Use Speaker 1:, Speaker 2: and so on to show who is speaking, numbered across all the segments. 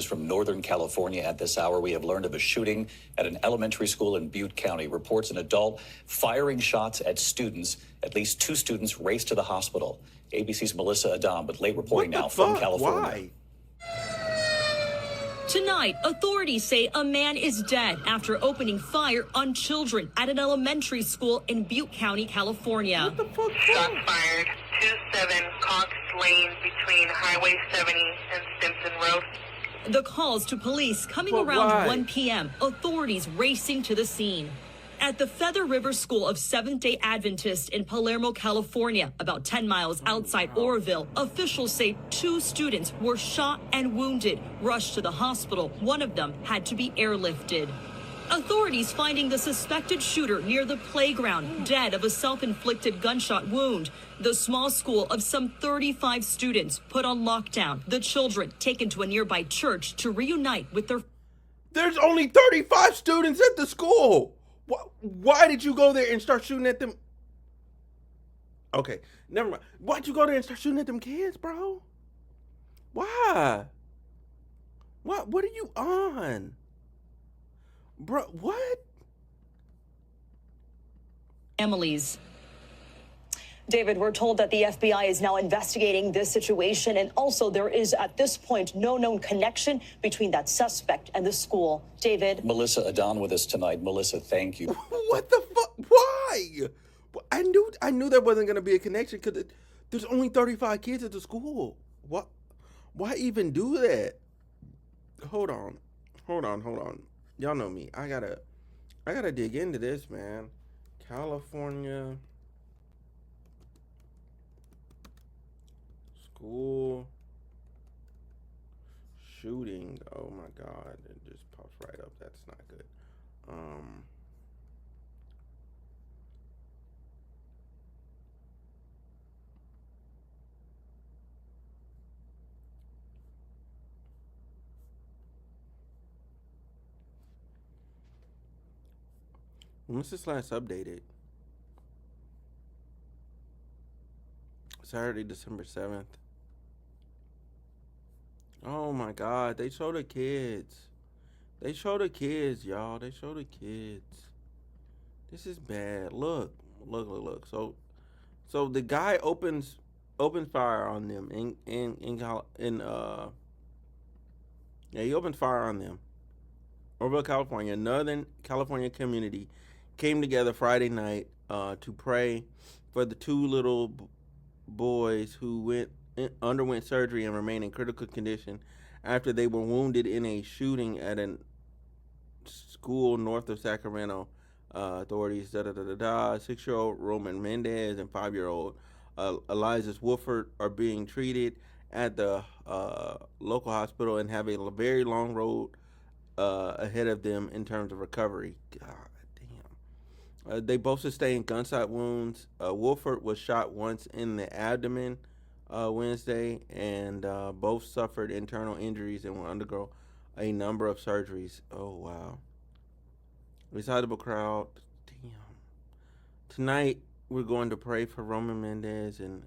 Speaker 1: news from Northern California at this hour. We have learned of a shooting at an elementary school in Butte County. Reports an adult firing shots at students. At least 2 students raced to the hospital. ABC's Melissa Adam with late reporting now from California.
Speaker 2: Why?
Speaker 3: Tonight, authorities say a man is dead after opening fire on children at an elementary school in Butte County, California.
Speaker 2: What the fuck?
Speaker 4: Shots fired, 27 Cox Lane between Highway 70 and Stimson Road.
Speaker 3: The calls to police coming
Speaker 2: But
Speaker 3: around
Speaker 2: why?
Speaker 3: 1 p.m., authorities racing to the scene. At the Feather River School of Seventh-day Adventists in Palermo, California, about 10 miles outside Oroville, officials say 2 students were shot and wounded, rushed to the hospital. One of them had to be airlifted. Authorities finding the suspected shooter near the playground, dead of a self-inflicted gunshot wound. The small school of some 35 students put on lockdown. The children taken to a nearby church to reunite with their...
Speaker 2: There's only 35 students at the school. Why did you go there and start shooting at them? Okay, never mind. Why'd you go there and start shooting at them kids, bro? Why? What are you on? Bro, what?
Speaker 3: families.
Speaker 5: David, we're told that the FBI is now investigating this situation, and also there is at this point no known connection between that suspect and the school. David.
Speaker 1: Melissa Adon with us tonight. Melissa, thank you.
Speaker 2: What the fuck? Why? I knew there wasn't going to be a connection because there's only 35 kids at the school. What? Why even do that? Hold on. Y'all know me. I gotta dig into this, man. California school shooting. Oh my God, it just pops right up. That's not good. When was this last updated? Saturday, December 7th. Oh my God, they show the kids. They show the kids, y'all. They show the kids. This is bad. Look. So the guy opens fire on them he opens fire on them. Oroville, California, Northern California community came together Friday night to pray for the 2 little boys who underwent surgery and remain in critical condition after they were wounded in a shooting at a school north of Sacramento. Authorities, 6-year-old Roman Mendez and 5-year-old Elias Wolford are being treated at the local hospital and have a very long road ahead of them in terms of recovery. God damn. They both sustained gunshot wounds. Wolford was shot once in the abdomen Wednesday, and both suffered internal injuries and will undergo a number of surgeries. Oh, wow. Excitable crowd. Damn. Tonight, we're going to pray for Roman Mendez and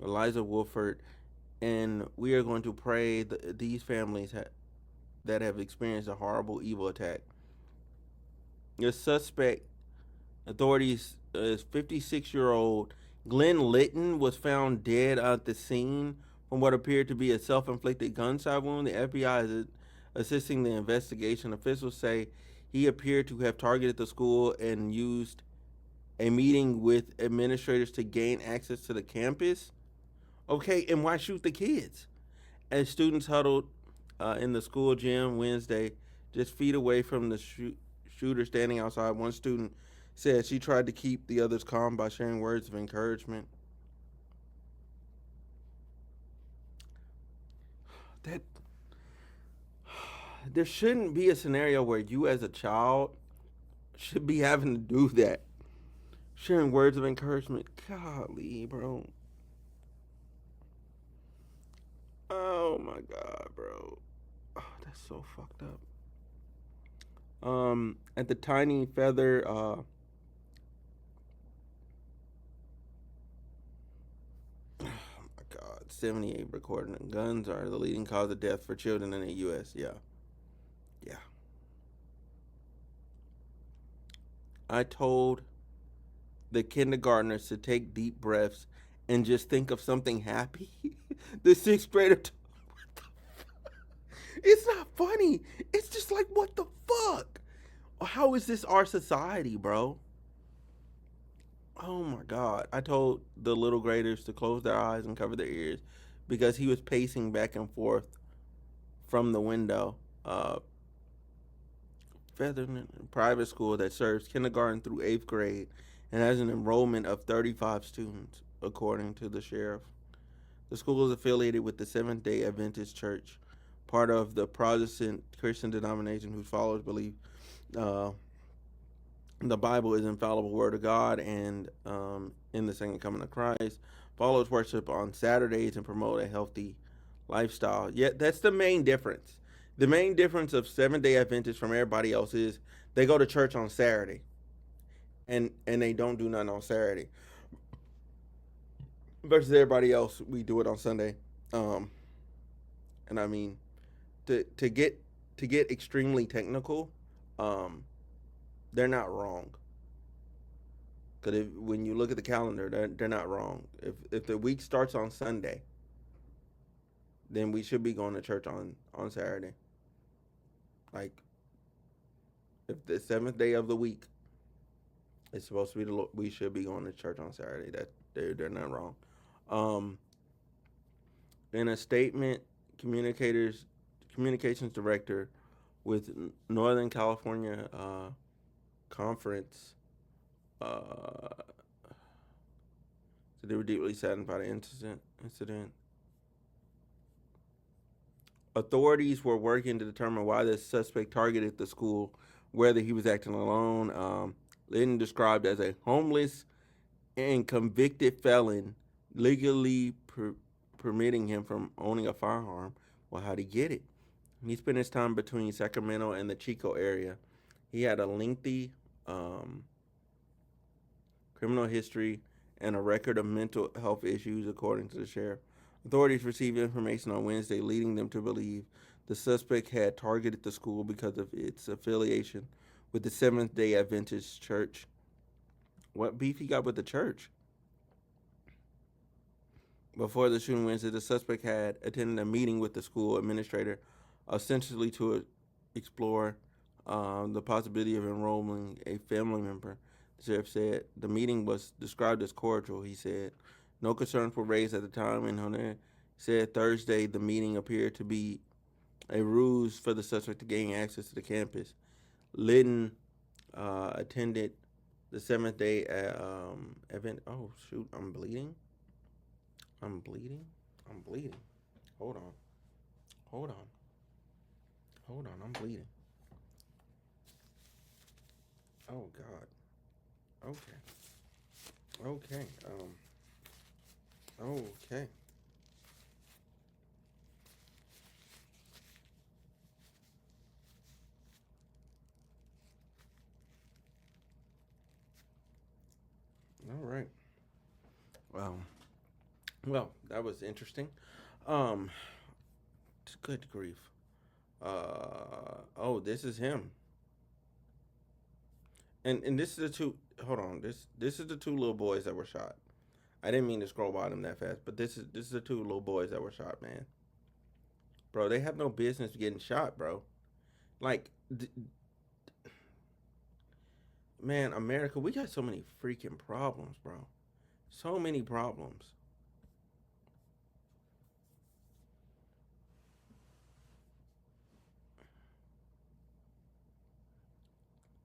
Speaker 2: Eliza Wolford, and we are going to pray these families that have experienced a horrible, evil attack. The suspect, authorities, is 56-year-old Glenn Litton, was found dead at the scene from what appeared to be a self-inflicted gunshot wound. The FBI is assisting the investigation. Officials say he appeared to have targeted the school and used a meeting with administrators to gain access to the campus. Okay, and why shoot the kids? As students huddled in the school gym Wednesday, just feet away from the shooter standing outside, one student said she tried to keep the others calm by sharing words of encouragement. There shouldn't be a scenario where you as a child should be having to do that. Sharing words of encouragement. Golly, bro. Oh my God, bro. Oh, that's so fucked up. At the Tiny Feather oh my God, 78 recording. Guns are the leading cause of death for children in the U.S. Yeah. I told the kindergartners to take deep breaths and just think of something happy. The sixth grader what the fuck? It's not funny. It's just like, what the fuck? How is this our society, bro? Oh my God. I told the little graders to close their eyes and cover their ears because he was pacing back and forth from the window. Featherman private school that serves kindergarten through 8th grade and has an enrollment of 35 students, according to the sheriff. The school is affiliated with the Seventh-day Adventist Church, part of the Protestant Christian denomination whose followers believe the Bible is infallible word of God and in the second coming of Christ. Followers worship on Saturdays and promote a healthy lifestyle. Yet that's the main difference. The main difference of Seventh-day Adventists from everybody else is they go to church on Saturday and they don't do nothing on Saturday. Versus everybody else, we do it on Sunday. And I mean, to get extremely technical, they're not wrong. Because when you look at the calendar, they're not wrong. If the week starts on Sunday, then we should be going to church on Saturday. Like, if the 7th day of the week is supposed to be we should be going to church on Saturday. That they're not wrong. In a statement, communications director with Northern California Conference, so they were deeply saddened by the incident. Authorities were working to determine why the suspect targeted the school, whether he was acting alone. Lynn described as a homeless and convicted felon, legally permitting him from owning a firearm. Well, how'd he get it? He spent his time between Sacramento and the Chico area. He had a lengthy criminal history and a record of mental health issues, according to the sheriff. Authorities received information on Wednesday leading them to believe the suspect had targeted the school because of its affiliation with the Seventh-day Adventist Church. What beef he got with the church? Before the shooting Wednesday, the suspect had attended a meeting with the school administrator, ostensibly to explore the possibility of enrolling a family member. The sheriff said the meeting was described as cordial. He said no concerns were raised at the time, and Hunter said Thursday the meeting appeared to be a ruse for the suspect to gain access to the campus. Lytton attended the 7th-day event. Oh, shoot, I'm bleeding. I'm bleeding. Hold on, I'm bleeding. Oh, God. Okay. Okay. All right. Well, that was interesting. Good grief. Oh, this is him. And this is the two. Hold on. This is the two little boys that were shot. I didn't mean to scroll by them that fast, but this is the two little boys that were shot, man. Bro, they have no business getting shot, bro. Like, man, America, we got so many freaking problems, bro. So many problems.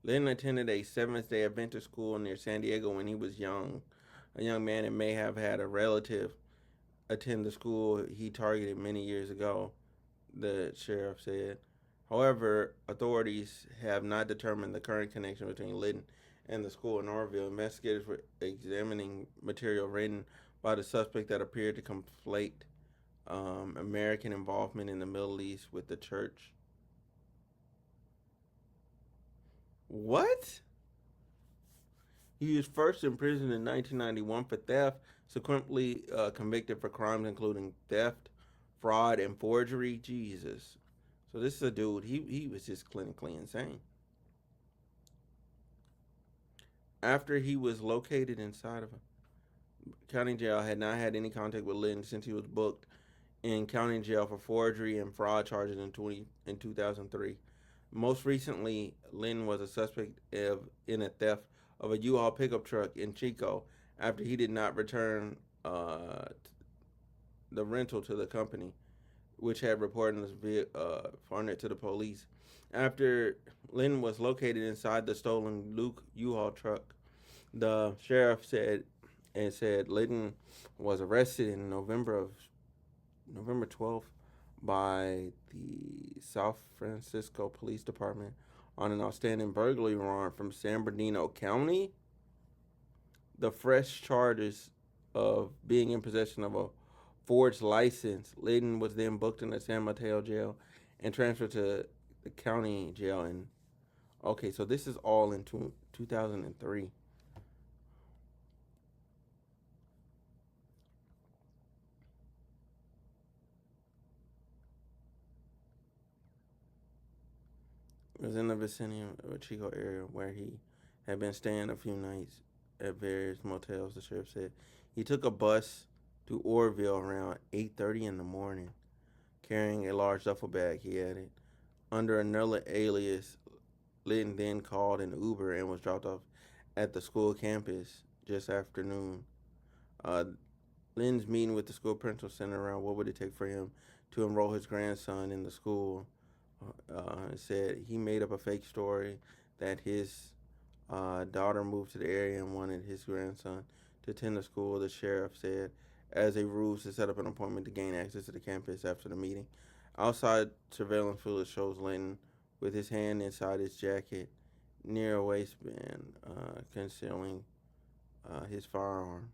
Speaker 2: Lynn attended a Seventh-day Adventist school near San Diego when he was young. A young man and may have had a relative attend the school he targeted many years ago, the sheriff said. However, authorities have not determined the current connection between Lytton and the school in Orville. Investigators were examining material written by the suspect that appeared to conflate American involvement in the Middle East with the church. What? He was first imprisoned in 1991 for theft, subsequently convicted for crimes including theft, fraud, and forgery. Jesus. So this is a dude, he was just clinically insane. After he was located inside of a county jail, had not had any contact with Lynn since he was booked in county jail for forgery and fraud charges in 2003. Most recently, Lynn was a suspect in a theft of a U-Haul pickup truck in Chico after he did not return the rental to the company, which had reported it to the police. After Lynn was located inside the stolen Luke U-Haul truck, the sheriff said Lynn was arrested in November 12th by the South Francisco Police Department on an outstanding burglary warrant from San Bernardino County. The fresh charges of being in possession of a forged license. Lynn was then booked in the San Mateo jail and transferred to the county jail. And okay, so this is all in 2003. It was in the vicinity of a Chico area where he had been staying a few nights at various motels, the sheriff said. He took a bus to Orville around 8:30 in the morning, carrying a large duffel bag, he added. Under another alias, Lynn then called an Uber and was dropped off at the school campus just after noon. Lynn's meeting with the school principal centered around what would it take for him to enroll his grandson in the school. Said he made up a fake story that his daughter moved to the area and wanted his grandson to attend the school, the sheriff said, as a ruse to set up an appointment to gain access to the campus after the meeting. Outside surveillance footage shows Linton with his hand inside his jacket near a waistband, concealing his firearm.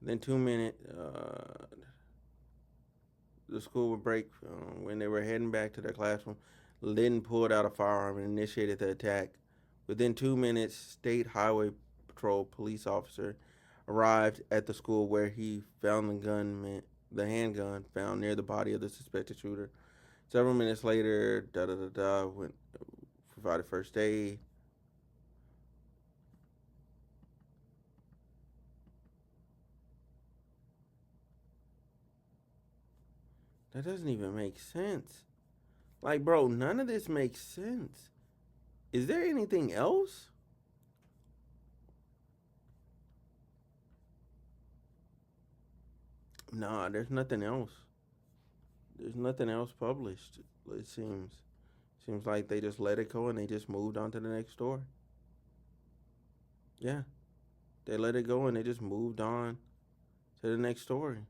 Speaker 2: Then 2 minutes, the school would break. When they were heading back to their classroom, Linton pulled out a firearm and initiated the attack. Within 2 minutes, State Highway Patrol police officer arrived at the school where he found the handgun found near the body of the suspected shooter. Several minutes later, went provided first aid. That doesn't even make sense. Like, bro, none of this makes sense. Is there anything else? Nah, there's nothing else. There's nothing else published, it seems. Seems like they just let it go and they just moved on to the next story. Yeah. They let it go and they just moved on to the next story.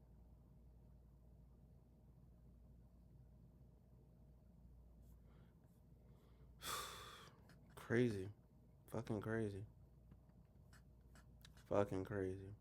Speaker 2: Crazy. Fucking crazy. Fucking crazy.